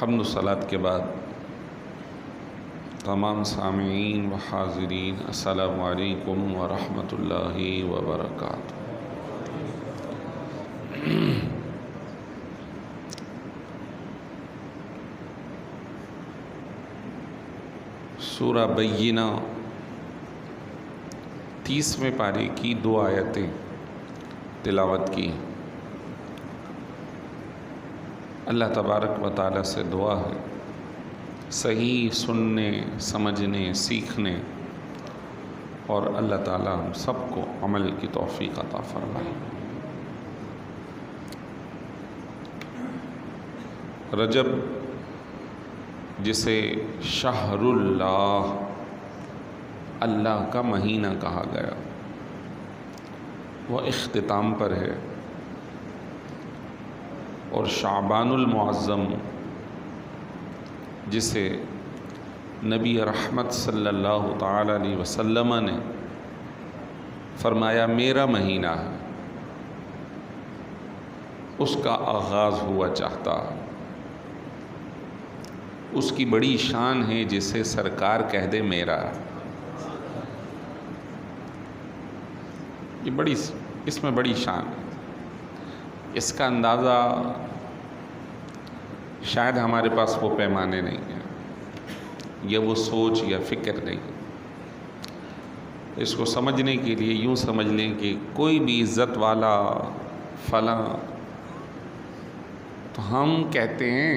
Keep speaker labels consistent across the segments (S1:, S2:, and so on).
S1: حمد و صلات کے بعد تمام سامعین و حاضرین السلام علیکم ورحمۃ اللہ وبرکاتہ۔ سورہ بینہ 30ویں پارے کی 2 آیتیں تلاوت کی۔ اللہ تبارک و تعالیٰ سے دعا ہے صحیح سننے، سمجھنے، سیکھنے اور اللہ تعالیٰ ہم سب کو عمل کی توفیق عطا فرمائے۔ رجب جسے شہر اللہ، اللہ کا مہینہ کہا گیا، وہ اختتام پر ہے، اور شعبان المعظم جسے نبی رحمت صلی اللہ تعالی علیہ وسلم نے فرمایا میرا مہینہ ہے، اس کا آغاز ہوا چاہتا ہے۔ اس کی بڑی شان ہے جسے سرکار کہہ دے میرا۔ اس میں بڑی شان ہے۔ اس کا اندازہ شاید ہمارے پاس وہ پیمانے نہیں ہیں، یا وہ سوچ یا فکر نہیں۔ اس کو سمجھنے کے لیے یوں سمجھ لیں کہ کوئی بھی عزت والا فلاں، تو ہم کہتے ہیں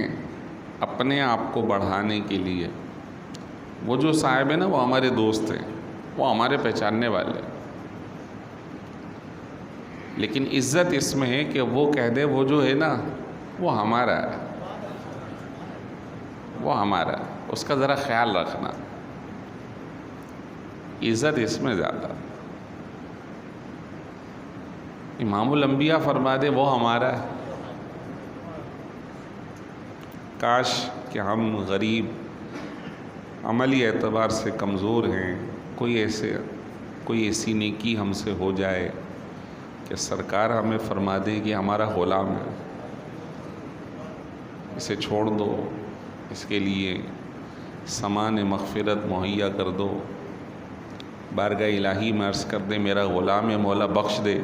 S1: اپنے آپ کو بڑھانے کے لیے وہ جو صاحب ہے نا، وہ ہمارے دوست ہیں، وہ ہمارے پہچاننے والے ہیں، لیکن عزت اس میں ہے کہ وہ کہہ دے وہ جو ہے نا وہ ہمارا ہے، وہ ہمارا ہے، اس کا ذرا خیال رکھنا۔ عزت اس میں زیادہ۔ امام الانبیاء فرما دے وہ ہمارا ہے۔ کاش کہ ہم غریب، عملی اعتبار سے کمزور ہیں، کوئی ایسی نیکی ہم سے ہو جائے کہ سرکار ہمیں فرما دے کہ ہمارا غلام ہے، اسے چھوڑ دو، اس کے لیے سامان مغفرت مہیا کر دو، بارگاہ الہی میں عرض کر دے میرا غلام ہے، مولا بخش دے،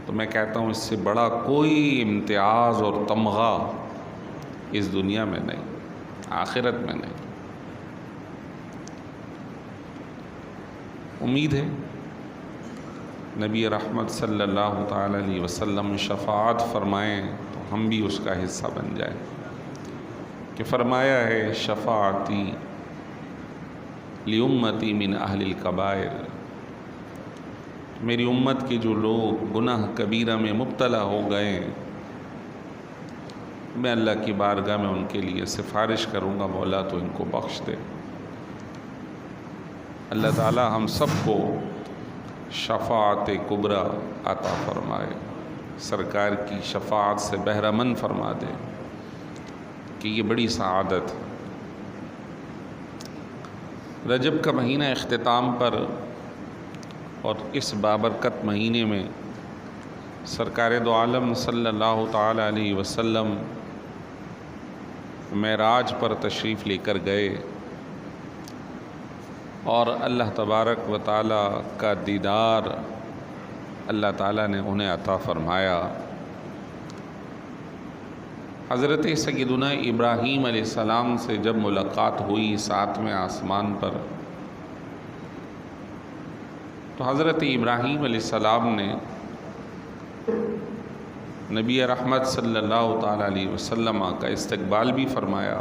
S1: تو میں کہتا ہوں اس سے بڑا کوئی امتیاز اور تمغہ اس دنیا میں نہیں، آخرت میں نہیں۔ امید ہے نبی رحمت صلی اللہ تعالی علیہ وسلم شفاعت فرمائیں تو ہم بھی اس کا حصہ بن جائیں، کہ فرمایا ہے شفاعتی لامتی من اہل الکبائر، میری امت کے جو لوگ گناہ کبیرہ میں مبتلا ہو گئے، میں اللہ کی بارگاہ میں ان کے لیے سفارش کروں گا، مولا تو ان کو بخش دے۔ اللہ تعالی ہم سب کو شفاعت کبریٰ عطا فرمائے، سرکار کی شفاعت سے بہرہ مند فرما دے، کہ یہ بڑی سعادت۔ رجب کا مہینہ اختتام پر، اور اس بابرکت مہینے میں سرکار دو عالم صلی اللہ تعالی علیہ وسلم معراج پر تشریف لے کر گئے، اور اللہ تبارک و تعالی کا دیدار اللہ تعالیٰ نے انہیں عطا فرمایا۔ حضرت سیدنا ابراہیم علیہ السلام سے جب ملاقات ہوئی 7ویں آسمان پر، تو حضرت ابراہیم علیہ السلام نے نبی رحمت صلی اللہ تعالی علیہ وسلم کا استقبال بھی فرمایا۔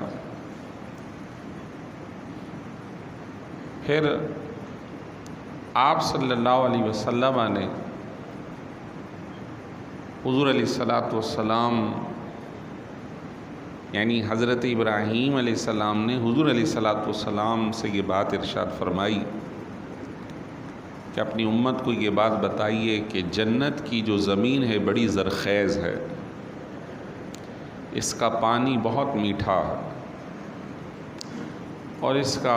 S1: پھر آپ صلی اللہ علیہ وسلم نے حضور علیہ السلام، یعنی حضرت ابراہیم علیہ السلام نے حضور علیہ السلام سے یہ بات ارشاد فرمائی کہ اپنی امت کو یہ بات بتائیے کہ جنت کی جو زمین ہے بڑی زرخیز ہے، اس کا پانی بہت میٹھا ہے، اور اس کا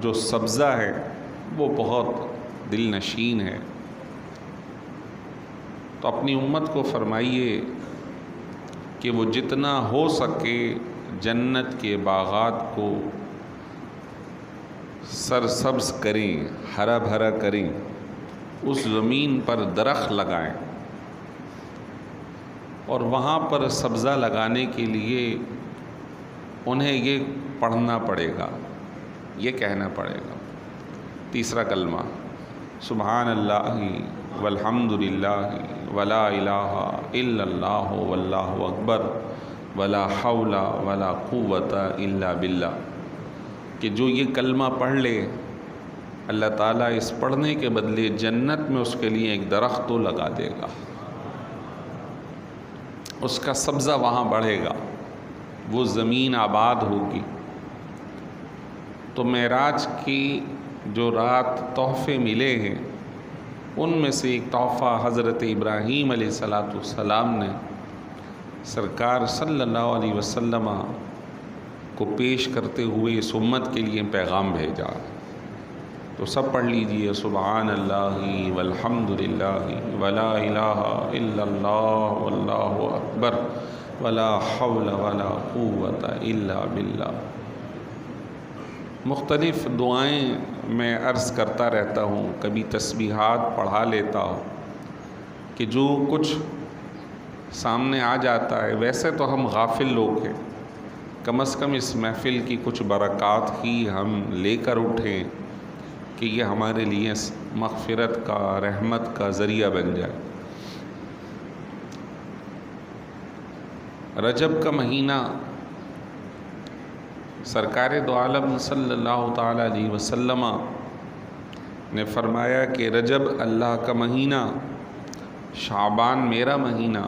S1: جو سبزہ ہے وہ بہت دل نشین ہے۔ تو اپنی امت کو فرمائیے کہ وہ جتنا ہو سکے جنت کے باغات کو سرسبز کریں، ہرا بھرا کریں، اس زمین پر درخت لگائیں، اور وہاں پر سبزہ لگانے کے لیے انہیں یہ پڑھنا پڑے گا، یہ کہنا پڑے گا۔ تیسرا کلمہ سبحان اللہ والحمد للہ ولا الہ الا اللہ واللہ اکبر ولا حول ولا قوت الا باللہ، کہ جو یہ کلمہ پڑھ لے اللہ تعالیٰ اس پڑھنے کے بدلے جنت میں اس کے لیے ایک درخت تو لگا دے گا، اس کا سبزہ وہاں بڑھے گا، وہ زمین آباد ہوگی۔ تو معراج کی جو رات تحفے ملے ہیں ان میں سے ایک تحفہ حضرت ابراہیم علیہ السلام نے سرکار صلی اللہ علیہ وسلم کو پیش کرتے ہوئے اس امت کے لیے پیغام بھیجا۔ تو سب پڑھ لیجئے سبحان اللہ والحمد للہ ولا الہ الا اللہ واللہ اکبر ولا حول ولا قوت الا باللہ۔ مختلف دعائیں میں عرض کرتا رہتا ہوں، کبھی تسبیحات پڑھا لیتا ہوں کہ جو کچھ سامنے آ جاتا ہے۔ ویسے تو ہم غافل لوگ ہیں، کم از کم اس محفل کی کچھ برکات ہی ہم لے کر اٹھیں کہ یہ ہمارے لیے مغفرت کا، رحمت کا ذریعہ بن جائے۔ رجب کا مہینہ سرکار دو عالم صلی اللہ تعالیٰ علیہ وسلم نے فرمایا کہ رجب اللہ کا مہینہ، شعبان میرا مہینہ،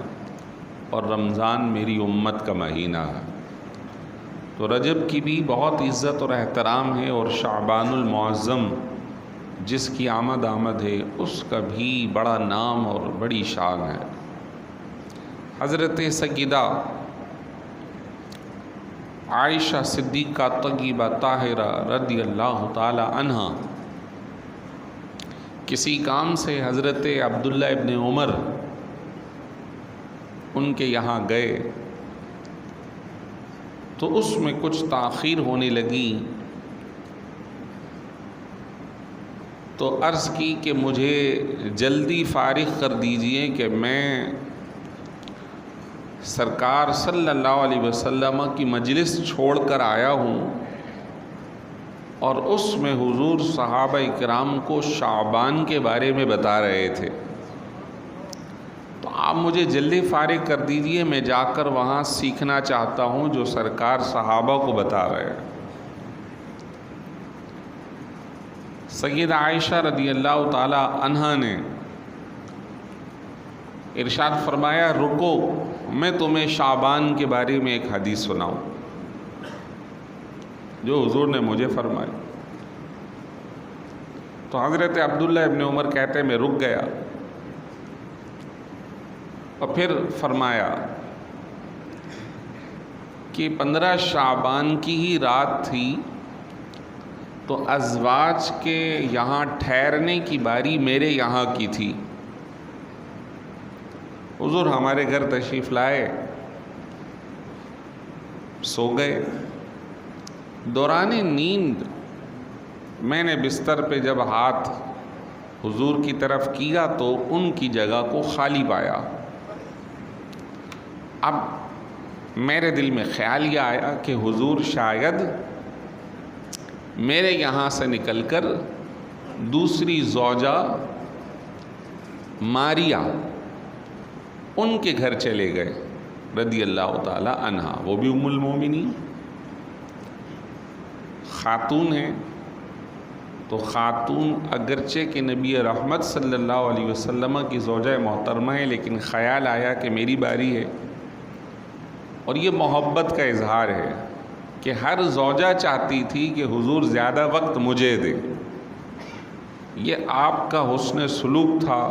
S1: اور رمضان میری امت کا مہینہ ہے۔ تو رجب کی بھی بہت عزت اور احترام ہے، اور شعبان المعظم جس کی آمد ہے اس کا بھی بڑا نام اور بڑی شان ہے۔ حضرت سیدہ عائشہ صدیقہ طیبہ طاہرہ رضی اللہ تعالی عنہا کسی کام سے حضرت عبداللہ ابن عمر ان کے یہاں گئے تو اس میں کچھ تاخیر ہونے لگی، تو عرض کی کہ مجھے جلدی فارغ کر دیجئے کہ میں سرکار صلی اللہ علیہ وسلم کی مجلس چھوڑ کر آیا ہوں، اور اس میں حضور صحابہ کرام کو شعبان کے بارے میں بتا رہے تھے، تو آپ مجھے جلدی فارغ کر دیجئے، میں جا کر وہاں سیکھنا چاہتا ہوں جو سرکار صحابہ کو بتا رہے ہیں۔ سیدہ عائشہ رضی اللہ تعالی عنہا نے ارشاد فرمایا رکو، میں تمہیں شعبان کے بارے میں ایک حدیث سناؤں جو حضور نے مجھے فرمائی۔ تو حضرت عبداللہ ابن عمر کہتے ہیں میں رک گیا، اور پھر فرمایا کہ 15 شعبان کی ہی رات تھی، تو ازواج کے یہاں ٹھہرنے کی باری میرے یہاں کی تھی۔ حضور ہمارے گھر تشریف لائے، سو گئے، دوران نیند میں نے بستر پہ جب ہاتھ حضور کی طرف کیا تو ان کی جگہ کو خالی پایا۔ اب میرے دل میں خیال یہ آیا کہ حضور شاید میرے یہاں سے نکل کر دوسری زوجہ ماریہ ان کے گھر چلے گئے رضی اللہ تعالی عنہا، وہ بھی ام المومنین خاتون ہیں۔ تو خاتون اگرچہ کہ نبی رحمت صلی اللہ علیہ وسلم کی زوجہ محترمہ ہے، لیکن خیال آیا کہ میری باری ہے، اور یہ محبت کا اظہار ہے کہ ہر زوجہ چاہتی تھی کہ حضور زیادہ وقت مجھے دے۔ یہ آپ کا حسن سلوک تھا،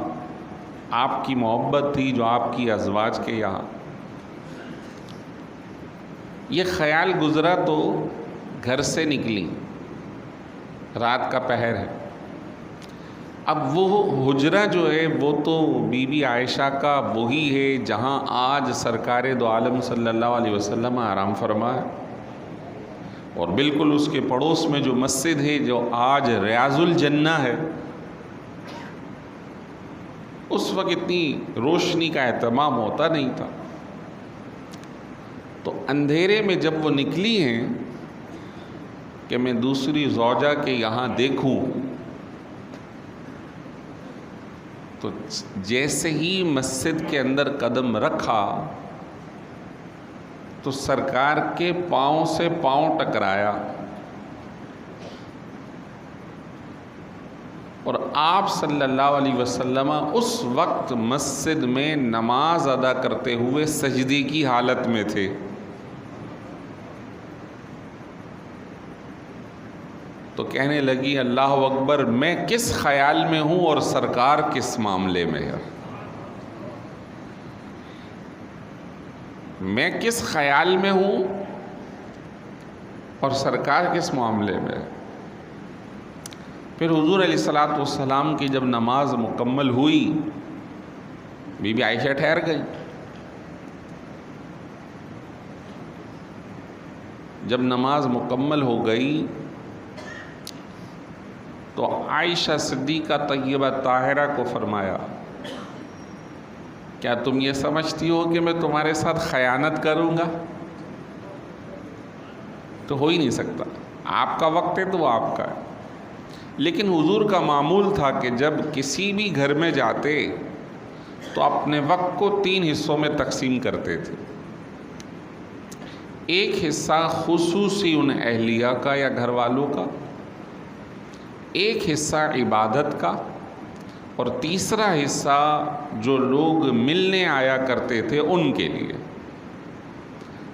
S1: آپ کی محبت تھی جو آپ کی ازواج کے یہاں۔ یہ خیال گزرا تو گھر سے نکلی، رات کا پہر ہے۔ اب وہ حجرہ جو ہے وہ تو بی بی عائشہ کا وہی ہے جہاں آج سرکار دو عالم صلی اللہ علیہ وسلم آرام فرما ہے۔ اور بالکل اس کے پڑوس میں جو مسجد ہے جو آج ریاض الجنہ ہے، اس وقت اتنی روشنی کا اہتمام ہوتا نہیں تھا. تو اندھیرے میں جب وہ نکلی ہیں کہ میں دوسری زوجہ کے یہاں دیکھوں، تو جیسے ہی مسجد کے اندر قدم رکھا تو سرکار کے پاؤں سے پاؤں ٹکرایا، اور آپ صلی اللہ علیہ وسلم اس وقت مسجد میں نماز ادا کرتے ہوئے سجدے کی حالت میں تھے. تو کہنے لگی اللہ اکبر، میں کس خیال میں ہوں اور سرکار کس معاملے میں ہے؟ میں کس خیال میں ہوں اور سرکار کس معاملے میں؟ پھر حضور علیہ الصلوۃ والسلام کی جب نماز مکمل ہوئی، بی بی عائشہ ٹھہر گئی. جب نماز مکمل ہو گئی تو عائشہ صدیقہ طیبہ طاہرہ کو فرمایا، کیا تم یہ سمجھتی ہو کہ میں تمہارے ساتھ خیانت کروں گا؟ تو ہو ہی نہیں سکتا، آپ کا وقت ہے تو وہ آپ کا ہے. لیکن حضور کا معمول تھا کہ جب کسی بھی گھر میں جاتے تو اپنے وقت کو 3 حصوں میں تقسیم کرتے تھے. ایک حصہ خصوصی ان اہلیہ کا یا گھر والوں کا، ایک حصہ عبادت کا، اور تیسرا حصہ جو لوگ ملنے آیا کرتے تھے ان کے لیے.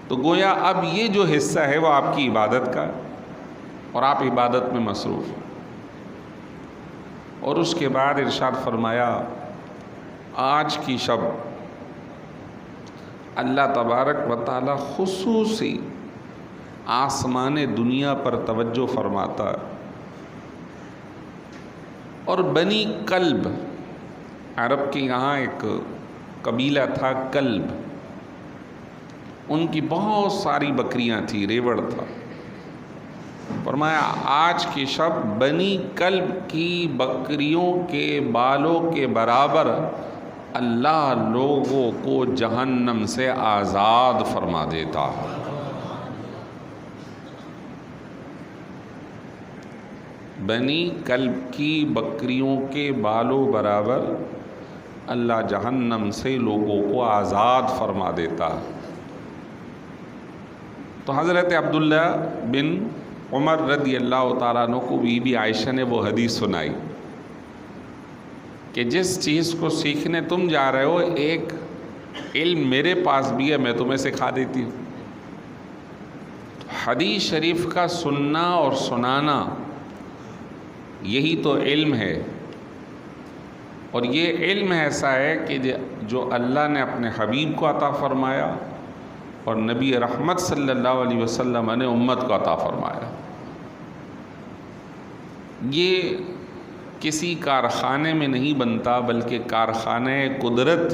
S1: تو گویا اب یہ جو حصہ ہے وہ آپ کی عبادت کا ہے اور آپ عبادت میں مصروف ہیں. اور اس کے بعد ارشاد فرمایا، آج کی شب اللہ تبارک و تعالی خصوصی آسمان دنیا پر توجہ فرماتا ہے، اور بنی کلب، عرب کے یہاں ایک قبیلہ تھا کلب، ان کی بہت ساری بکریاں تھیں، ریوڑ تھا. فرمایا آج کی شب بنی کلب کی بکریوں کے بالوں کے برابر اللہ لوگوں کو جہنم سے آزاد فرما دیتا ہے. بنی کلب کی بکریوں کے بالوں برابر اللہ جہنم سے لوگوں کو آزاد فرما دیتا ہے. تو حضرت عبداللہ بن عمر رضی اللہ تعالیٰ عنہ کو بی بی عائشہ نے وہ حدیث سنائی کہ جس چیز کو سیکھنے تم جا رہے ہو ایک علم میرے پاس بھی ہے، میں تمہیں سکھا دیتی ہوں. حدیث شریف کا سننا اور سنانا یہی تو علم ہے، اور یہ علم ایسا ہے کہ جو اللہ نے اپنے حبیب کو عطا فرمایا اور نبی رحمت صلی اللہ علیہ وسلم نے امت کو عطا فرمایا. یہ کسی کارخانے میں نہیں بنتا، بلکہ کارخانہ قدرت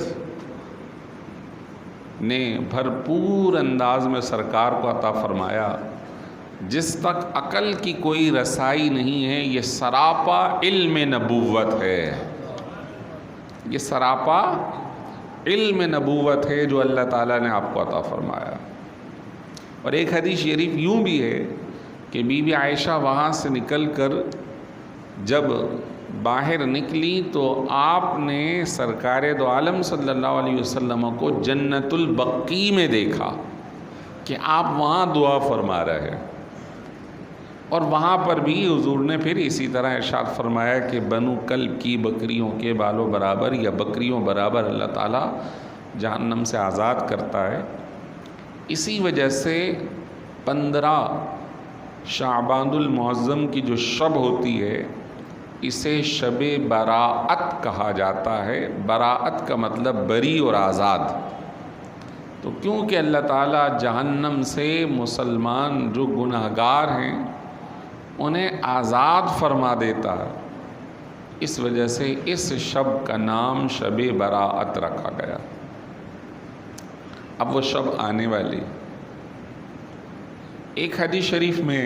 S1: نے بھرپور انداز میں سرکار کو عطا فرمایا. جس تک عقل کی کوئی رسائی نہیں ہے، یہ سراپا علم نبوت ہے. یہ سراپا علم نبوت ہے جو اللہ تعالیٰ نے آپ کو عطا فرمایا. اور ایک حدیث شریف یوں بھی ہے کہ بی بی عائشہ وہاں سے نکل کر جب باہر نکلی تو آپ نے سرکار دو عالم صلی اللہ علیہ وسلم کو جنت البقیع میں دیکھا کہ آپ وہاں دعا فرما رہے ہیں. اور وہاں پر بھی حضور نے پھر اسی طرح ارشاد فرمایا کہ بنو کلب کی بکریوں کے بالوں برابر یا بکریوں برابر اللہ تعالیٰ جہنم سے آزاد کرتا ہے. اسی وجہ سے 15 شعبان المعظم کی جو شب ہوتی ہے اسے شب براءت کہا جاتا ہے. براءت کا مطلب بری اور آزاد. تو کیونکہ اللہ تعالیٰ جہنم سے مسلمان جو گناہگار ہیں انہیں آزاد فرما دیتا ہے، اس وجہ سے اس شب کا نام شب براءت رکھا گیا. اب وہ شب آنے والی، ایک حدیث شریف میں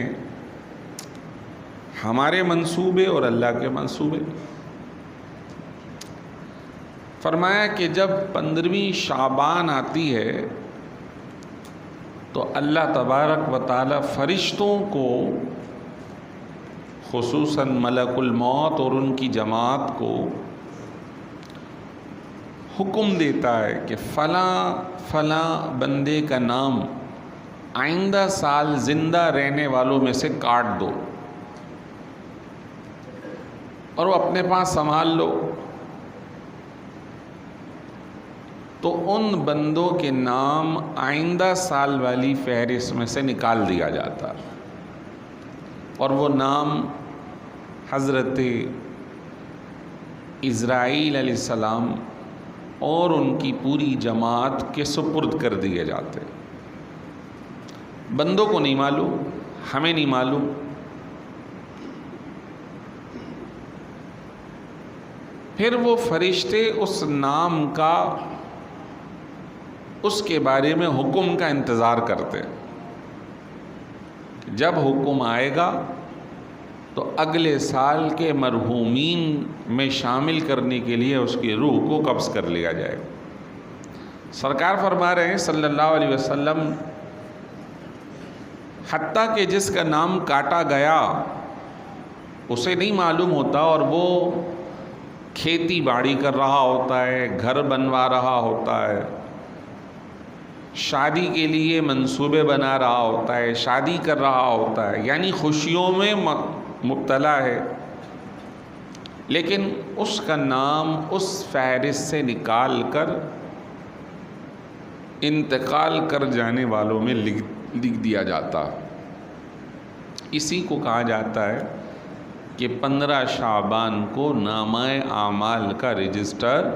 S1: ہمارے منصوبے اور اللہ کے منصوبے، فرمایا کہ جب 15ویں شعبان آتی ہے تو اللہ تبارک و تعالی فرشتوں کو، خصوصاً ملک الموت اور ان کی جماعت کو حکم دیتا ہے کہ فلاں فلاں بندے کا نام آئندہ سال زندہ رہنے والوں میں سے کاٹ دو اور وہ اپنے پاس سنبھال لو۔ تو ان بندوں کے نام آئندہ سال والی فہرست میں سے نکال دیا جاتا، اور وہ نام حضرت اسرائیل علیہ السلام اور ان کی پوری جماعت کے سپرد کر دیے جاتے۔ بندوں کو نہیں معلوم، ہمیں نہیں معلوم، پھر وہ فرشتے اس نام کا، اس کے بارے میں حکم کا انتظار کرتے۔ جب حکم آئے گا تو اگلے سال کے مرحومین میں شامل کرنے کے لیے اس کی روح کو قبض کر لیا جائے گا۔ سرکار فرما رہے ہیں صلی اللہ علیہ وسلم، حتیٰ کہ جس کا نام کاٹا گیا اسے نہیں معلوم ہوتا، اور وہ کھیتی باڑی کر رہا ہوتا ہے، گھر بنوا رہا ہوتا ہے، شادی کے لیے منصوبے بنا رہا ہوتا ہے، شادی کر رہا ہوتا ہے، یعنی خوشیوں میں مبتلا ہے، لیکن اس کا نام اس فہرست سے نکال کر انتقال کر جانے والوں میں لکھ دیا جاتا۔ اسی کو کہا جاتا ہے کہ 15 شعبان کو نامہ اعمال کا رجسٹر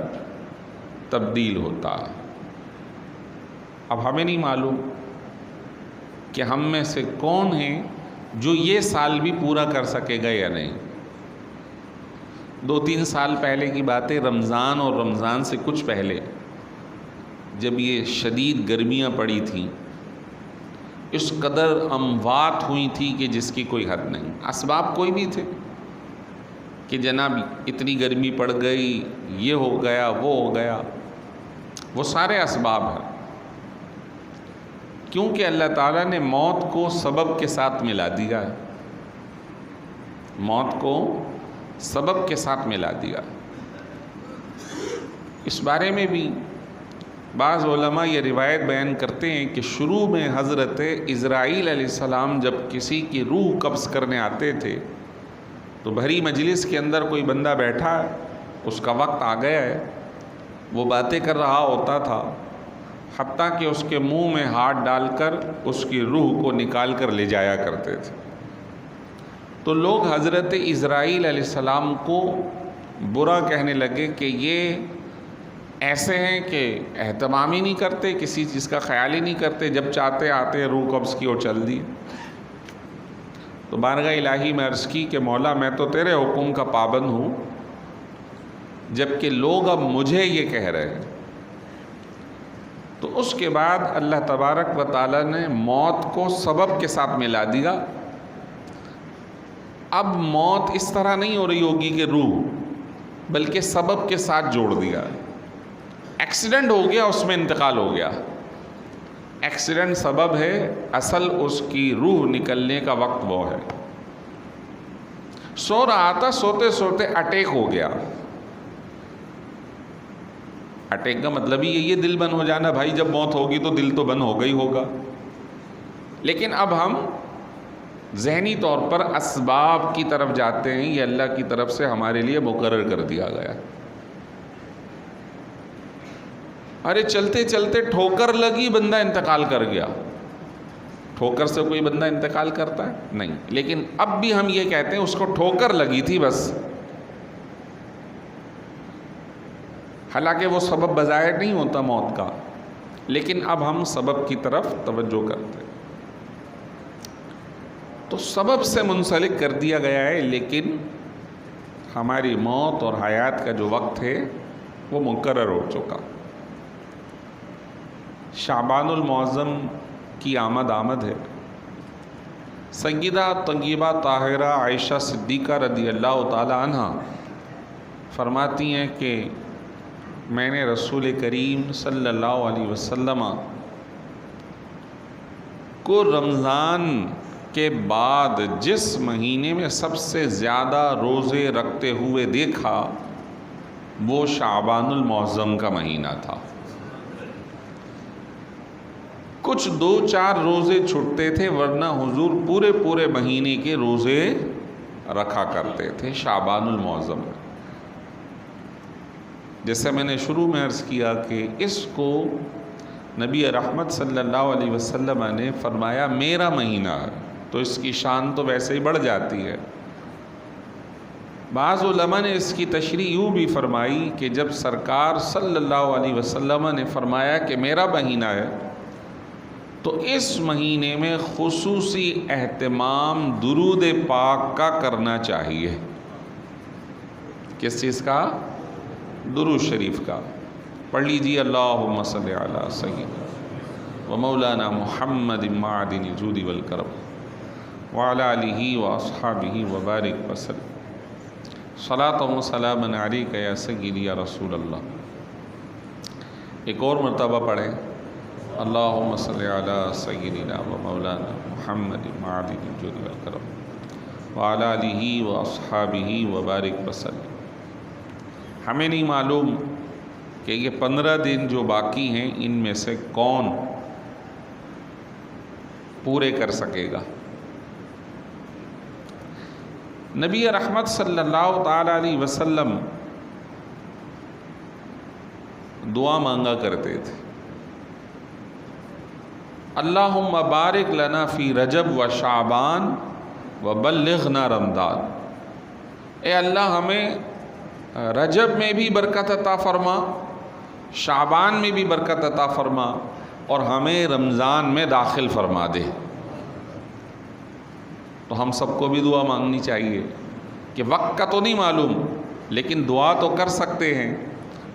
S1: تبدیل ہوتا۔ اب ہمیں نہیں معلوم کہ ہم میں سے کون ہیں جو یہ سال بھی پورا کر سکے گا یا نہیں۔ 2-3 سال پہلے کی باتیں، رمضان اور رمضان سے کچھ پہلے جب یہ شدید گرمیاں پڑی تھیں، اس قدر اموات ہوئی تھی کہ جس کی کوئی حد نہیں۔ اسباب کوئی بھی تھے کہ جناب اتنی گرمی پڑ گئی، یہ ہو گیا، وہ ہو گیا، وہ سارے اسباب ہیں، کیونکہ اللہ تعالیٰ نے موت کو سبب کے ساتھ ملا دیا ہے، موت کو سبب کے ساتھ ملا دیا۔ اس بارے میں بھی بعض علماء یہ روایت بیان کرتے ہیں کہ شروع میں حضرت اسرائیل علیہ السلام جب کسی کی روح قبض کرنے آتے تھے تو بھری مجلس کے اندر کوئی بندہ بیٹھا ہے، اس کا وقت آ گیا ہے، وہ باتیں کر رہا ہوتا تھا، حتیٰ کہ اس کے منہ میں ہاتھ ڈال کر اس کی روح کو نکال کر لے جایا کرتے تھے۔ تو لوگ حضرت اسرائیل علیہ السلام کو برا کہنے لگے کہ یہ ایسے ہیں کہ اہتمام ہی نہیں کرتے، کسی چیز کا خیال ہی نہیں کرتے، جب چاہتے آتے روح قبض کی اور چل دی۔ تو بارگاہ الہی میں عرض کی کہ مولا میں تو تیرے حکم کا پابند ہوں، جبکہ لوگ اب مجھے یہ کہہ رہے ہیں۔ تو اس کے بعد اللہ تبارک و تعالیٰ نے موت کو سبب کے ساتھ ملا دیا۔ اب موت اس طرح نہیں ہو رہی ہوگی کہ روح، بلکہ سبب کے ساتھ جوڑ دیا۔ ایکسیڈنٹ ہو گیا، اس میں انتقال ہو گیا، ایکسیڈنٹ سبب ہے، اصل اس کی روح نکلنے کا وقت وہ ہے۔ سو رہا تھا، سوتے سوتے اٹیک ہو گیا۔ اٹیک کا مطلب ہی یہ دل بند ہو جانا، بھائی جب موت ہوگی تو دل تو بند ہوگا ہی ہوگا۔ لیکن اب ہم ذہنی طور پر اسباب کی طرف جاتے ہیں، یہ اللہ کی طرف سے ہمارے لیے مقرر کر دیا گیا۔ ارے چلتے چلتے ٹھوکر لگی، بندہ انتقال کر گیا۔ ٹھوکر سے کوئی بندہ انتقال کرتا ہے؟ نہیں، لیکن اب بھی ہم یہ کہتے ہیں اس کو ٹھوکر لگی تھی بس، حالانکہ وہ سبب بظاہر نہیں ہوتا موت کا، لیکن اب ہم سبب کی طرف توجہ کرتے ہیں۔ تو سبب سے منسلک کر دیا گیا ہے، لیکن ہماری موت اور حیات کا جو وقت ہے وہ مقرر ہو چکا۔ شعبان المعظم کی آمد ہے، سیدہ طیبہ طاہرہ عائشہ صدیقہ رضی اللہ تعالی عنہ فرماتی ہیں کہ میں نے رسول کریم صلی اللہ علیہ وسلم کو رمضان کے بعد جس مہینے میں سب سے زیادہ روزے رکھتے ہوئے دیکھا وہ شعبان المعظم کا مہینہ تھا۔ کچھ 2-4 روزے چھٹتے تھے، ورنہ حضور پورے مہینے کے روزے رکھا کرتے تھے شعبان المعظم میں۔ جیسے میں نے شروع میں عرض کیا کہ اس کو نبی رحمت صلی اللہ علیہ وسلم نے فرمایا میرا مہینہ ہے، تو اس کی شان تو ویسے ہی بڑھ جاتی ہے۔ بعض علماء نے اس کی تشریح یوں بھی فرمائی کہ جب سرکار صلی اللہ علیہ وسلم نے فرمایا کہ میرا مہینہ ہے، تو اس مہینے میں خصوصی اہتمام درود پاک کا کرنا چاہیے۔ کس چیز کا؟ درود شریف کا۔ پڑھ لیجیے اللہم صلی علی سیدنا و مولانا محمد معدن الجود والکرم وعلی آلہ و اصحابہ وبارک وسلم صلاۃ و سلام علیک یا سیدی یا رسول اللہ۔ ایک اور مرتبہ پڑھیں اللہم صلی علی سیدنا و مولانا محمد معدن الجود والکرم وعلی آلہ و اصحابہ وبارک وسلم۔ ہمیں نہیں معلوم کہ یہ 15 دن جو باقی ہیں ان میں سے کون پورے کر سکے گا۔ نبی رحمت صلی اللہ تعالی علیہ وسلم دعا مانگا کرتے تھے، اللہم بارک لنا فی رجب و شعبان و بلغنا رمضان۔ اے اللہ ہمیں رجب میں بھی برکت عطا فرما، شعبان میں بھی برکت عطا فرما، اور ہمیں رمضان میں داخل فرما دے۔ تو ہم سب کو بھی دعا مانگنی چاہیے کہ وقت کا تو نہیں معلوم، لیکن دعا تو کر سکتے ہیں،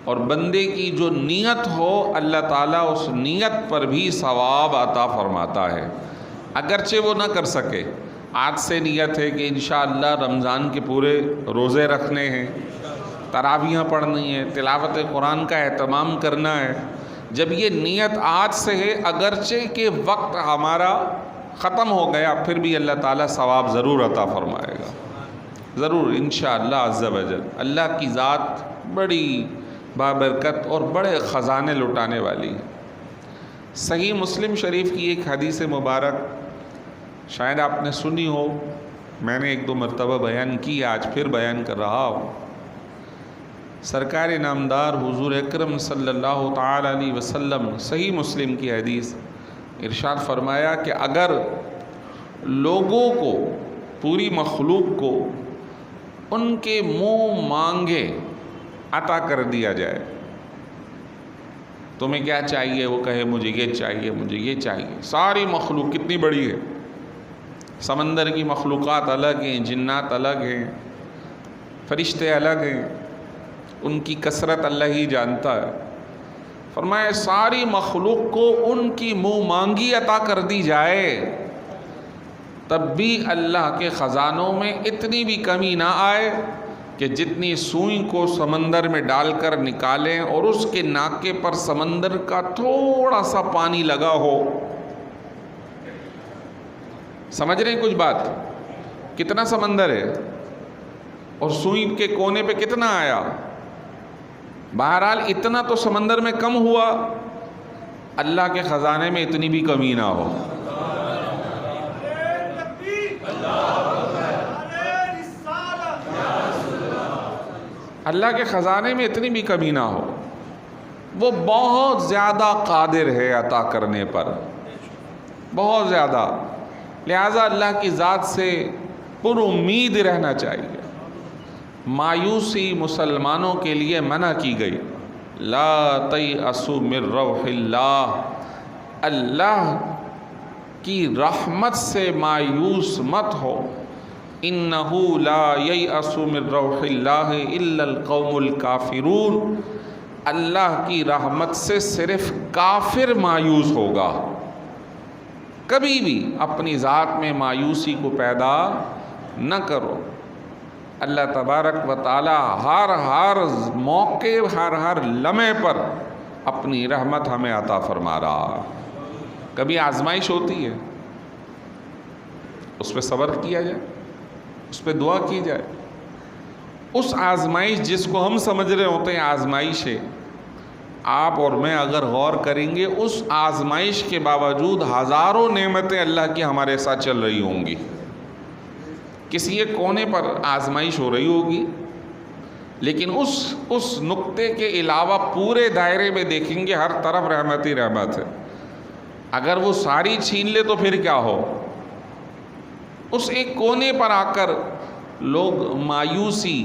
S1: اور بندے کی جو نیت ہو اللہ تعالیٰ اس نیت پر بھی ثواب عطا فرماتا ہے، اگرچہ وہ نہ کر سکے۔ آج سے نیت ہے کہ انشاءاللہ رمضان کے پورے روزے رکھنے ہیں، تراویحیں پڑھنی ہے، تلاوت قرآن کا اہتمام کرنا ہے۔ جب یہ نیت آج سے ہے، اگرچہ کہ وقت ہمارا ختم ہو گیا، پھر بھی اللہ تعالیٰ ثواب ضرور عطا فرمائے گا، ضرور انشاءاللہ عز و جل۔ اللہ کی ذات بڑی بابرکت اور بڑے خزانے لٹانے والی ہے۔ صحیح مسلم شریف کی ایک حدیث مبارک شاید آپ نے سنی ہو، میں نے 1-2 مرتبہ بیان کی، آج پھر بیان کر رہا ہوں۔ سرکار نامدار حضور اکرم صلی اللہ تعالی علیہ وسلم، صحیح مسلم کی حدیث، ارشاد فرمایا کہ اگر لوگوں کو، پوری مخلوق کو ان کے منہ مانگے عطا کر دیا جائے، تمہیں کیا چاہیے؟ وہ کہے مجھے یہ چاہیے، مجھے یہ چاہیے۔ ساری مخلوق کتنی بڑی ہے، سمندر کی مخلوقات الگ ہیں، جنات الگ ہیں، فرشتے الگ ہیں، ان کی کثرت اللہ ہی جانتا ہے۔ فرمایا ساری مخلوق کو ان کی منہ مانگی عطا کر دی جائے، تب بھی اللہ کے خزانوں میں اتنی بھی کمی نہ آئے کہ جتنی سوئی کو سمندر میں ڈال کر نکالیں اور اس کے ناکے پر سمندر کا تھوڑا سا پانی لگا ہو۔ سمجھ رہے ہیں کچھ بات؟ کتنا سمندر ہے اور سوئی کے کونے پہ کتنا آیا؟ بہرحال اتنا تو سمندر میں کم ہوا، اللہ کے خزانے میں اتنی بھی کمی نہ ہو۔ اللہ کے خزانے میں اتنی بھی کمی نہ ہو، وہ بہت زیادہ قادر ہے عطا کرنے پر، بہت زیادہ۔ لہذا اللہ کی ذات سے پر امید رہنا چاہیے۔ مایوسی مسلمانوں کے لیے منع کی گئی، لا تیأسوا من روح اللہ، اللہ کی رحمت سے مایوس مت ہو۔ انہ لا ییأس من روح اللہ الا القوم الکافرون، اللہ کی رحمت سے صرف کافر مایوس ہوگا۔ کبھی بھی اپنی ذات میں مایوسی کو پیدا نہ کرو۔ اللہ تبارک و تعالی ہر موقع ہر لمحے پر اپنی رحمت ہمیں عطا فرما رہا۔ کبھی آزمائش ہوتی ہے، اس پہ صبر کیا جائے، اس پہ دعا کی جائے۔ اس آزمائش جس کو ہم سمجھ رہے ہوتے ہیں آزمائش ہے، آپ اور میں اگر غور کریں گے اس آزمائش کے باوجود ہزاروں نعمتیں اللہ کی ہمارے ساتھ چل رہی ہوں گی۔ کسی ایک کونے پر آزمائش ہو رہی ہوگی، لیکن اس نقطے کے علاوہ پورے دائرے میں دیکھیں گے ہر طرف رحمت ہی رحمت ہے۔ اگر وہ ساری چھین لے تو پھر کیا ہو؟ اس ایک کونے پر آ کر لوگ مایوسی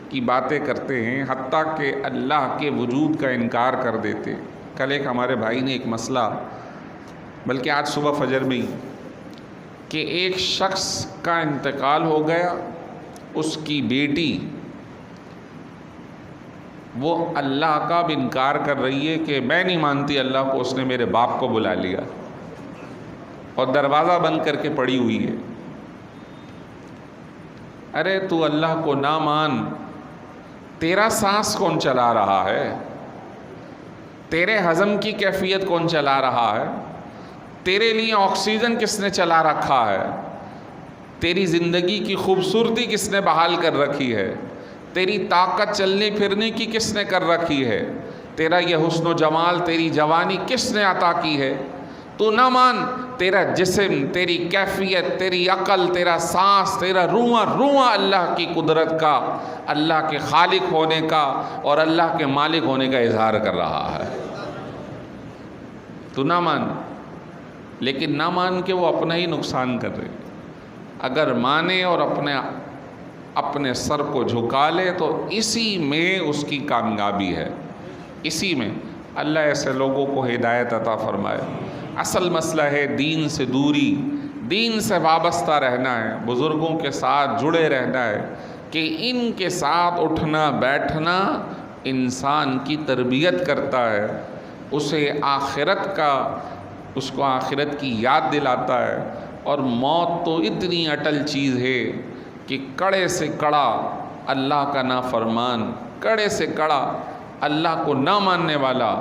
S1: کی باتیں کرتے ہیں، حتیٰ کہ اللہ کے وجود کا انکار کر دیتے۔ کل ایک ہمارے بھائی نے ایک مسئلہ، بلکہ آج صبح فجر میں ہی، کہ ایک شخص کا انتقال ہو گیا، اس کی بیٹی وہ اللہ کا بھی انکار کر رہی ہے کہ میں نہیں مانتی اللہ کو، اس نے میرے باپ کو بلا لیا اور دروازہ بند کر کے پڑی ہوئی ہے۔ ارے تو اللہ کو نہ مان، تیرا سانس کون چلا رہا ہے؟ تیرے ہضم کی کیفیت کون چلا رہا ہے؟ تیرے لیے آکسیجن کس نے چلا رکھا ہے؟ تیری زندگی کی خوبصورتی کس نے بحال کر رکھی ہے؟ تیری طاقت چلنے پھرنے کی کس نے کر رکھی ہے؟ تیرا یہ حسن و جمال، تیری جوانی کس نے عطا کی ہے؟ تو نہ مان، تیرا جسم، تیری کیفیت، تیری عقل، تیرا سانس، تیرا رواں اللہ کی قدرت کا، اللہ کے خالق ہونے کا اور اللہ کے مالک ہونے کا اظہار کر رہا ہے۔ تو نہ مان، لیکن نہ مان کے وہ اپنا ہی نقصان کر رہے۔ اگر مانے اور اپنے سر کو جھکا لے تو اسی میں اس کی کامیابی ہے، اسی میں۔ اللہ ایسے لوگوں کو ہدایت عطا فرمائے۔ اصل مسئلہ ہے دین سے دوری، دین سے وابستہ رہنا ہے، بزرگوں کے ساتھ جڑے رہنا ہے، کہ ان کے ساتھ اٹھنا بیٹھنا انسان کی تربیت کرتا ہے، اسے اس کو آخرت کی یاد دلاتا ہے۔ اور موت تو اتنی اٹل چیز ہے کہ کڑے سے کڑا اللہ کا نافرمان، کڑے سے کڑا اللہ کو نہ ماننے والا،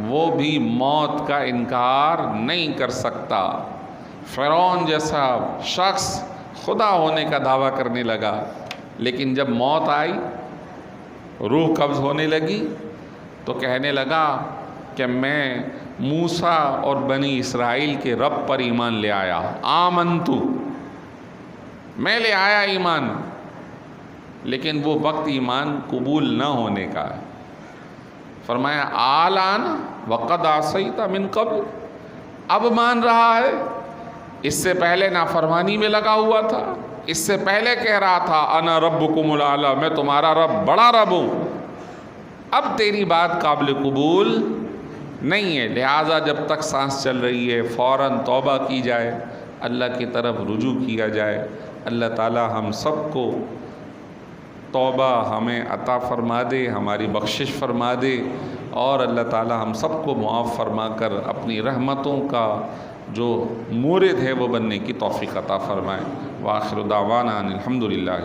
S1: وہ بھی موت کا انکار نہیں کر سکتا۔ فرعون جیسا شخص خدا ہونے کا دعویٰ کرنے لگا، لیکن جب موت آئی، روح قبض ہونے لگی، تو کہنے لگا کہ میں موسیٰ اور بنی اسرائیل کے رب پر ایمان لے آیا، آمنتو، میں لے آیا ایمان، لیکن وہ وقت ایمان قبول نہ ہونے کا ہے۔ فرمایا آلان وقد عصیت من قبل، اب مان رہا ہے، اس سے پہلے نافرمانی میں لگا ہوا تھا، اس سے پہلے کہہ رہا تھا انا ربکم الاعلی، میں تمہارا رب، بڑا رب ہوں، اب تیری بات قابل قبول نہیں ہے۔ لہٰذا جب تک سانس چل رہی ہے فوراً توبہ کی جائے، اللہ کی طرف رجوع کیا جائے۔ اللہ تعالی ہم سب کو توبہ ہمیں عطا فرما دے، ہماری بخشش فرما دے، اور اللہ تعالی ہم سب کو معاف فرما کر اپنی رحمتوں کا جو مورد ہے وہ بننے کی توفیق عطا فرمائے۔ وآخر دعوانا ان الحمد للہ۔